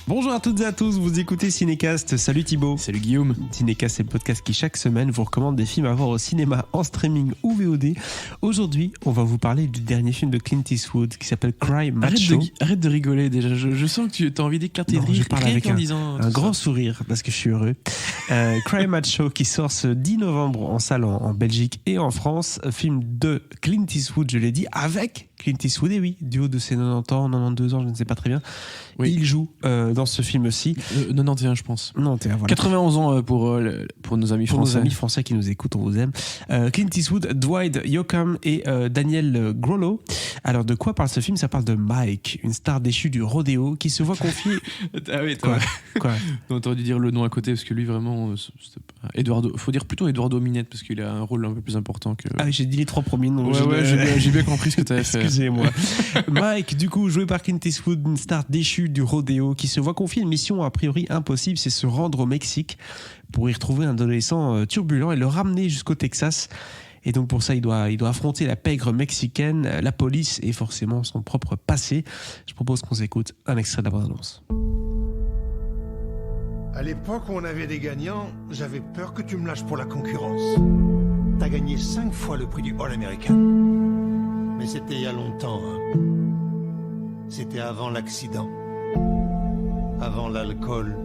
Bonjour à toutes et à tous, vous écoutez Cinécast. Salut Thibaut. Salut Guillaume. Cinécast, c'est le podcast qui chaque semaine vous recommande des films à voir au cinéma, en streaming ou VOD. Aujourd'hui, on va vous parler du dernier film de Clint Eastwood qui s'appelle Cry Macho. Arrête de rigoler déjà, je sens que tu as envie d'éclater de rire. Je parle avec un grand sourire parce que je suis heureux. Cry Macho qui sort ce 10 novembre en salle en Belgique et en France. Film de Clint Eastwood, je l'ai dit, avec Clint Eastwood, et oui, du haut de ses 90 ans, 92 ans, je ne sais pas très bien. Oui. Il joue dans ce film aussi. 91, je pense. 91, voilà. 91 ans pour nos amis français. Pour nos amis français qui nous écoutent, on vous aime. Clint Eastwood, Dwight Yoakam et Daniel Grollo. Alors, de quoi parle ce film ? Ça parle de Mike, une star déchue du rodéo qui se voit confier... Ah oui, quoi non, t'aurais dû dire le nom à côté, parce que lui, vraiment, faut dire plutôt Eduardo Minette, parce qu'il a un rôle un peu plus important que... Ah oui, j'ai dit les trois premiers noms. J'ai bien compris ce que t'avais fait. Excusez-moi. Mike, du coup, joué par Clint Eastwood, une star déchue du rodéo qui se voit confier une mission a priori impossible, c'est se rendre au Mexique pour y retrouver un adolescent turbulent et le ramener jusqu'au Texas. Et donc pour ça, il doit affronter la pègre mexicaine, la police et forcément son propre passé. Je propose qu'on s'écoute un extrait de la bande-annonce. À l'époque où on avait des gagnants, j'avais peur que tu me lâches pour la concurrence. T'as gagné 5 fois le prix du All-American. Mais c'était il y a longtemps, hein. C'était avant l'accident. Avant l'alcool.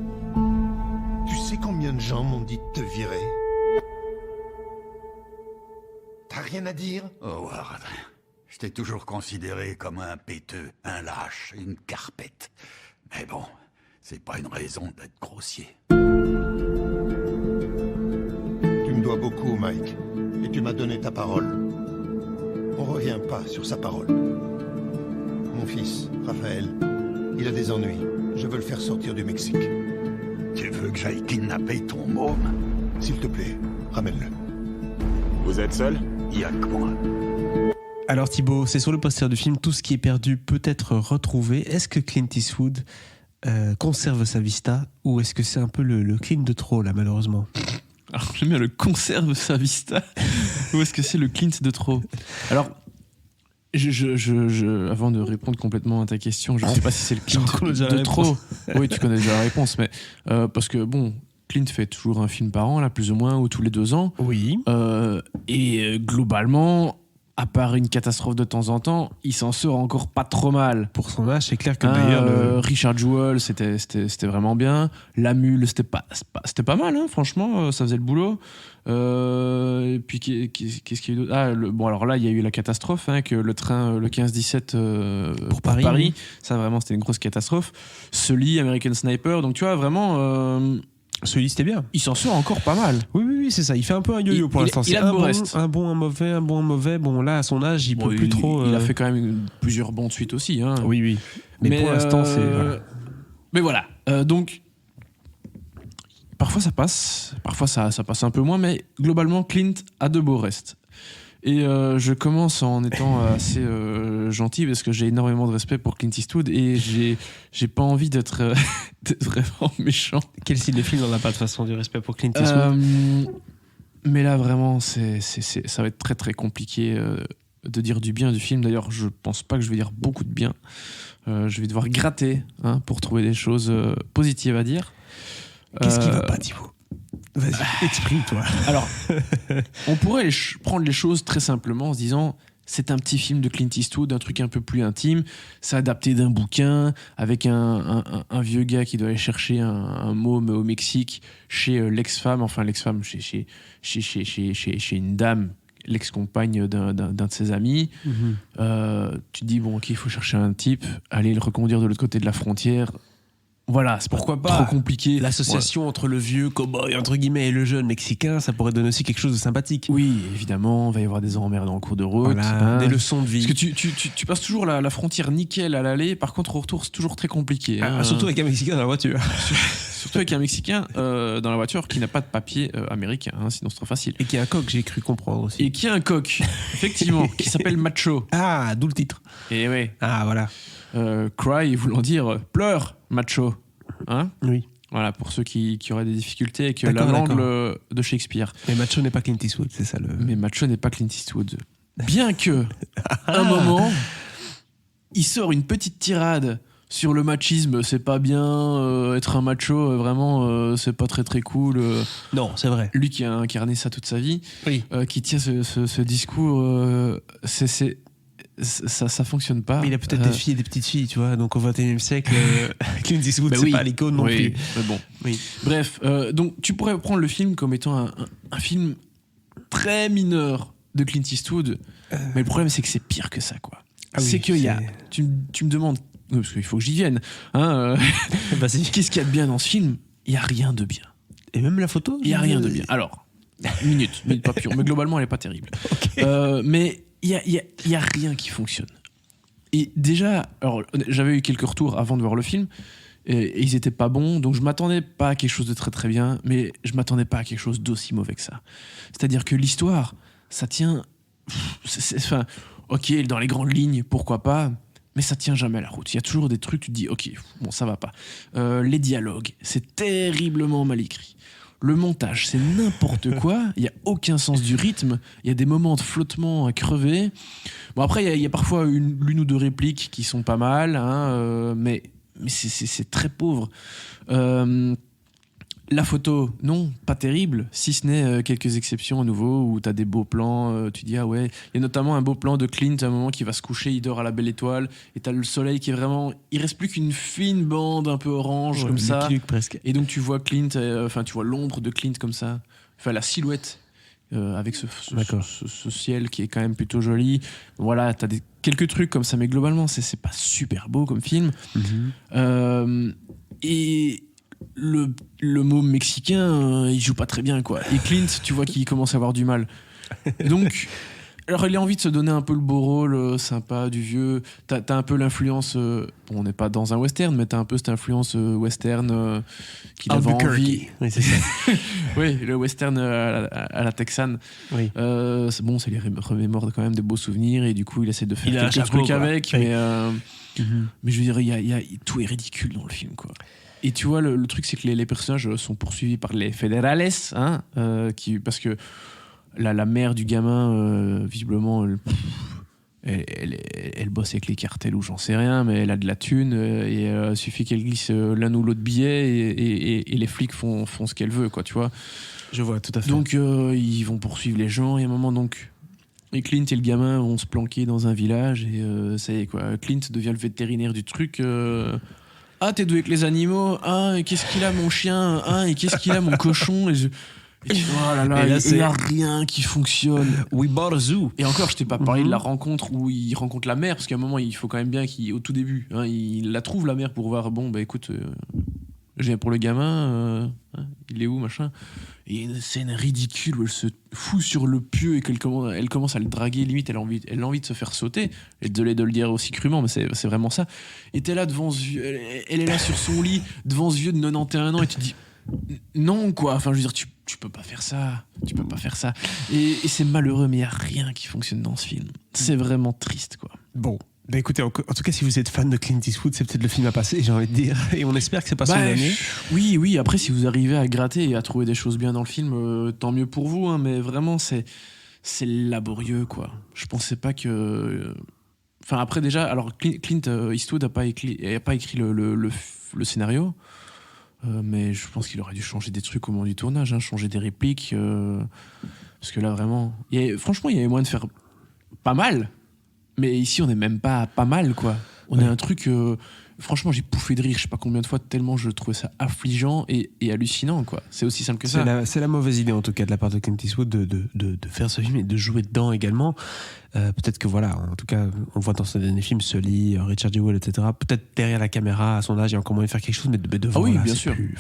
Tu sais combien de gens m'ont dit de te virer ? T'as rien à dire ? Howard, je t'ai toujours considéré comme un péteux, un lâche, une carpette. Mais bon, c'est pas une raison d'être grossier. Tu me dois beaucoup, Mike. Et tu m'as donné ta parole. On revient pas sur sa parole. Mon fils, Raphaël, il a des ennuis. Je veux le faire sortir du Mexique. Tu veux que j'aille kidnapper ton môme ? S'il te plaît, ramène-le. Vous êtes seul ? Il y a que moi. Alors Thibaut, c'est sur le poster du film, tout ce qui est perdu peut être retrouvé. Est-ce que Clint Eastwood conserve sa vista ou est-ce que c'est un peu le Clint de trop là, malheureusement ? Alors j'aime bien le conserve sa vista ou est-ce que c'est le Clint de trop ? Alors avant de répondre complètement à ta question, je ne sais pas si c'est le Clint de trop. Oui, tu connais déjà la réponse, mais parce que bon, Clint fait toujours un film par an, là, plus ou moins, ou tous les 2 ans. Oui. Et globalement, à part une catastrophe de temps en temps, il s'en sort encore pas trop mal. Pour son âge, c'est clair que d'ailleurs... Richard Jewell, c'était vraiment bien. La Mule, c'était pas mal, hein, franchement, ça faisait le boulot. Et puis, qu'est-ce qu'il y a eu d'autre ? Bon, alors là, il y a eu la catastrophe, hein, que le train, le 15-17 pour Paris. Oui. Ça, vraiment, c'était une grosse catastrophe. Sully, American Sniper, donc tu vois, vraiment... Celui c'était bien. Il s'en sort encore pas mal. Oui, c'est ça. Il fait un peu un yo-yo pour l'instant. Il a un bon, un mauvais. Bon, là, à son âge, il peut plus trop... Il a fait quand même plusieurs bons de suite aussi. Hein. Oui. Mais pour l'instant, c'est... Voilà. Mais voilà. Donc, parfois ça passe. Parfois ça passe un peu moins. Mais globalement, Clint a de beaux restes. Et je commence en étant assez gentil parce que j'ai énormément de respect pour Clint Eastwood et j'ai pas envie d'être vraiment méchant. Quel cinéphile n'en a pas de toute façon du respect pour Clint Eastwood mais là vraiment ça va être très très compliqué de dire du bien du film. D'ailleurs je pense pas que je vais dire beaucoup de bien. Je vais devoir gratter pour trouver des choses positives à dire. Qu'est-ce qui va pas, Thibaut ? Vas-y, exprime-toi. Alors, on pourrait prendre les choses très simplement en se disant c'est un petit film de Clint Eastwood, un truc un peu plus intime, c'est adapté d'un bouquin avec un vieux gars qui doit aller chercher un môme au Mexique chez l'ex-femme, chez une dame, l'ex-compagne d'un de ses amis. Tu te dis bon, ok, il faut chercher un type, aller le reconduire de l'autre côté de la frontière. Voilà, c'est pourquoi pas trop compliqué. L'association entre le vieux cowboy entre guillemets et le jeune mexicain, ça pourrait donner aussi quelque chose de sympathique. Oui, évidemment, il va y avoir des emmerdes en cours de route, voilà, des leçons de vie. Parce que tu passes toujours la frontière nickel à l'aller, par contre au retour c'est toujours très compliqué. Surtout avec un Mexicain dans la voiture. Surtout avec un Mexicain dans la voiture qui n'a pas de papier américain, sinon c'est trop facile. Et qui a un coq, j'ai cru comprendre aussi. Et qui a un coq, effectivement, qui s'appelle Macho. Ah, d'où le titre. Et ouais. Ah, voilà. Cry voulant dire pleure, macho. Oui. Voilà, pour ceux qui auraient des difficultés avec la langue de Shakespeare. Mais Macho n'est pas Clint Eastwood, c'est ça le... Mais Macho n'est pas Clint Eastwood. Bien que, un moment, il sort une petite tirade sur le machisme, c'est pas bien, être un macho, vraiment, c'est pas très très cool. Non, c'est vrai. Lui qui a incarné ça toute sa vie, Oui. qui tient ce discours, ça fonctionne pas. Mais il a peut-être des filles et des petites filles, tu vois. Donc au XXIe siècle, Clint Eastwood, Bah c'est oui. pas l'icône non Oui, plus. mais bon. Oui. Bref, donc tu pourrais prendre le film comme étant un film très mineur de Clint Eastwood, mais le problème c'est que c'est pire que ça, quoi. Ah oui, c'est qu'il y a, c'est- tu me demandes, parce qu'il faut que j'y vienne, hein, Vas-y. qu'est-ce qu'il y a de bien dans ce film? Il y a rien de bien. Et même la photo Il y a rien de bien. Alors, minute papillon, mais globalement elle est pas terrible. Mais il y a rien qui fonctionne. Et déjà, alors j'avais eu quelques retours avant de voir le film. Et ils étaient pas bons, donc je m'attendais pas à quelque chose de très très bien, mais je m'attendais pas à quelque chose d'aussi mauvais que ça. C'est-à-dire que l'histoire, ça tient, enfin, ok, dans les grandes lignes, pourquoi pas, mais ça tient jamais la route. Il y a toujours des trucs, tu te dis, ok, bon, ça va pas. Les dialogues, c'est terriblement mal écrit. Le montage, c'est n'importe quoi. Il y a aucun sens du rythme. Il y a des moments de flottement à crever. Bon, après, il y a parfois l'une ou deux répliques qui sont pas mal, hein, mais c'est très pauvre. La photo, non, pas terrible, si ce n'est quelques exceptions à nouveau où tu as des beaux plans, tu dis ah ouais, il y a notamment un beau plan de Clint à un moment qui va se coucher, il dort à la belle étoile et tu as le soleil qui est vraiment, il reste plus qu'une fine bande un peu orange comme ça, presque. et donc tu vois Clint, enfin tu vois l'ombre de Clint comme ça, enfin la silhouette avec ce ciel qui est quand même plutôt joli. Voilà, t'as quelques trucs comme ça, mais globalement c'est pas super beau comme film. Et le mot mexicain, il joue pas très bien, quoi. Et Clint, tu vois qu'il commence à avoir du mal. Donc, alors il a envie de se donner un peu le beau rôle sympa du vieux. T'as un peu l'influence. Bon, on n'est pas dans un western, mais t'as un peu cette influence western qu'il avait envie. Oui, c'est ça. Oui, le western à la texane. Oui. C'est bon, ça lui remémore quand même des beaux souvenirs et du coup il essaie de faire Il a un quelques chapeau, trucs quoi. avec, Oui. mais je veux dire, tout est ridicule dans le film, quoi. Et tu vois, le truc c'est que les personnages sont poursuivis par les fédérales, hein, parce que la mère du gamin, visiblement, elle bosse avec les cartels ou j'en sais rien, mais elle a de la thune et il suffit qu'elle glisse l'un ou l'autre billet et les flics font ce qu'elle veut, quoi, tu vois. Je vois, tout à fait. Donc ils vont poursuivre les gens et à un moment donc et Clint et le gamin vont se planquer dans un village et ça y est, quoi. Clint devient le vétérinaire du truc. Ah, t'es doué avec les animaux. Ah, et qu'est-ce qu'il a mon chien. Ah, et qu'est-ce qu'il a mon cochon. Et tu vois, oh là là, Et là, il n'y a rien qui fonctionne. We bought a zoo. Et encore, je t'ai pas parlé de la rencontre où il rencontre la mère, parce qu'à un moment, il faut quand même bien qu'au tout début, hein, il la trouve, la mère, pour voir, bon, bah écoute, je viens pour le gamin, il est où, machin. Et il y a une scène ridicule où elle se fout sur le pieu et elle commence à le draguer, limite, elle a envie de se faire sauter. Et désolé de le dire aussi crûment, mais c'est vraiment ça. Et t'es là devant ce vieux, elle est là sur son lit, devant ce vieux de 91 ans, et tu te dis, non, quoi, enfin, je veux dire, tu peux pas faire ça, et c'est malheureux, mais il y a rien qui fonctionne dans ce film. C'est vraiment triste, quoi. Bon. Bah écoutez, en tout cas, si vous êtes fan de Clint Eastwood, c'est peut-être le film à passer, j'ai envie de dire. Et on espère que c'est pas son année. Oui, après, si vous arrivez à gratter et à trouver des choses bien dans le film, tant mieux pour vous, hein, mais vraiment, c'est laborieux, quoi. Je pensais pas que... Enfin, après, déjà, alors, Clint Eastwood n'a pas écrit le scénario, mais je pense qu'il aurait dû changer des trucs au moment du tournage, hein, changer des répliques, parce que là, vraiment... franchement, il y avait moyen de faire pas mal. Mais ici, on n'est même pas mal, quoi. On est un truc... franchement, j'ai pouffé de rire, je sais pas combien de fois, tellement je trouvais ça affligeant et hallucinant, quoi. C'est aussi simple que ça. C'est la mauvaise idée, en tout cas, de la part de Clint Eastwood de faire ce film et de jouer dedans également. Peut-être que, voilà, en tout cas, on le voit dans ses derniers films, Sully, Richard Jewell, etc. Peut-être derrière la caméra, à son âge, il y a encore moyen de faire quelque chose, mais devant, oui, là, bien c'est sûr. plus...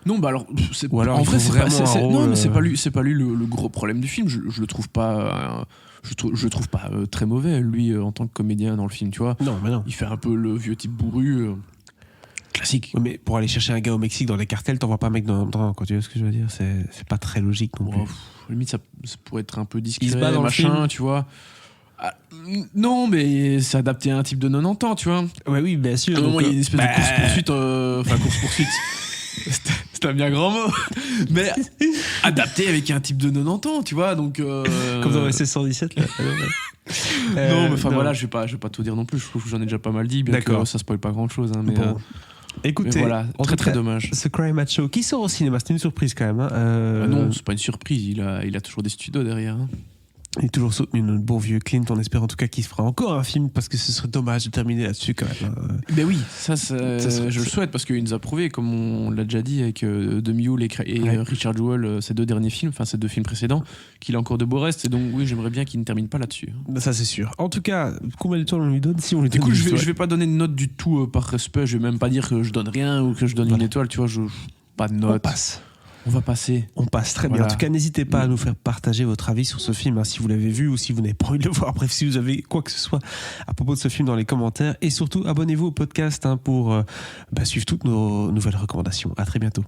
Non, bah alors, Ou alors en il vrai, faut c'est pas, vraiment un rôle, non, mais c'est pas lui le gros problème du film. Je le trouve pas... je trouve pas très mauvais, lui, en tant que comédien dans le film, tu vois. Non, mais non. Il fait un peu le vieux type bourru, classique. Ouais, mais pour aller chercher un gars au Mexique dans les cartels, t'envoies pas un mec dans quoi, tu vois ce que je veux dire, c'est pas très logique non plus. Limite, ça pourrait être un peu discret, Il se bat dans machin, le film. tu vois. Ah, non, mais c'est adapté à un type de 90 ans, tu vois. Ouais, oui, bien sûr. À un moment, il y a une espèce bah, de course-poursuite. Enfin, course-poursuite. C'est un bien grand mot. Mais adapté avec un type de 90 ans, tu vois. Donc, comme dans SS 117, là. Non, mais enfin non. voilà, je vais pas tout dire non plus. Je trouve que j'en ai déjà pas mal dit. Bien D'accord. que ça spoil pas grand chose. Mais, Bon. mais Écoutez, voilà, en très tout très cas, dommage. ce Cry Macho qui sort au cinéma, c'était une surprise quand même. Hein. Non, c'est pas une surprise. Il a toujours des studios derrière. Hein. Il est toujours soutenu notre bon vieux Clint. On espère en tout cas qu'il se fera encore un film parce que ce serait dommage de terminer là-dessus quand même. Ben oui, je le ça- souhaite parce qu'il nous a prouvé, comme on l'a déjà dit avec The Mule et Ouais. Richard Jewell, ces 2 derniers films, enfin ces 2 films précédents, qu'il a encore de beaux restes. Et donc oui, j'aimerais bien qu'il ne termine pas là-dessus. Ben, ça c'est sûr. En tout cas, combien de temps on lui donne si on lui donne Écoute, une je étoile vais pas donner de note du tout par respect. Je vais même pas dire que je donne rien ou que je donne Voilà. une étoile. Tu vois, pas de On note. passe. On va passer. On passe très bien. Voilà. En tout cas, n'hésitez pas à nous faire partager votre avis sur ce film, hein, si vous l'avez vu ou si vous n'avez pas envie de le voir. Bref, si vous avez quoi que ce soit à propos de ce film dans les commentaires. Et surtout, abonnez-vous au podcast, hein, pour suivre toutes nos nouvelles recommandations. À très bientôt.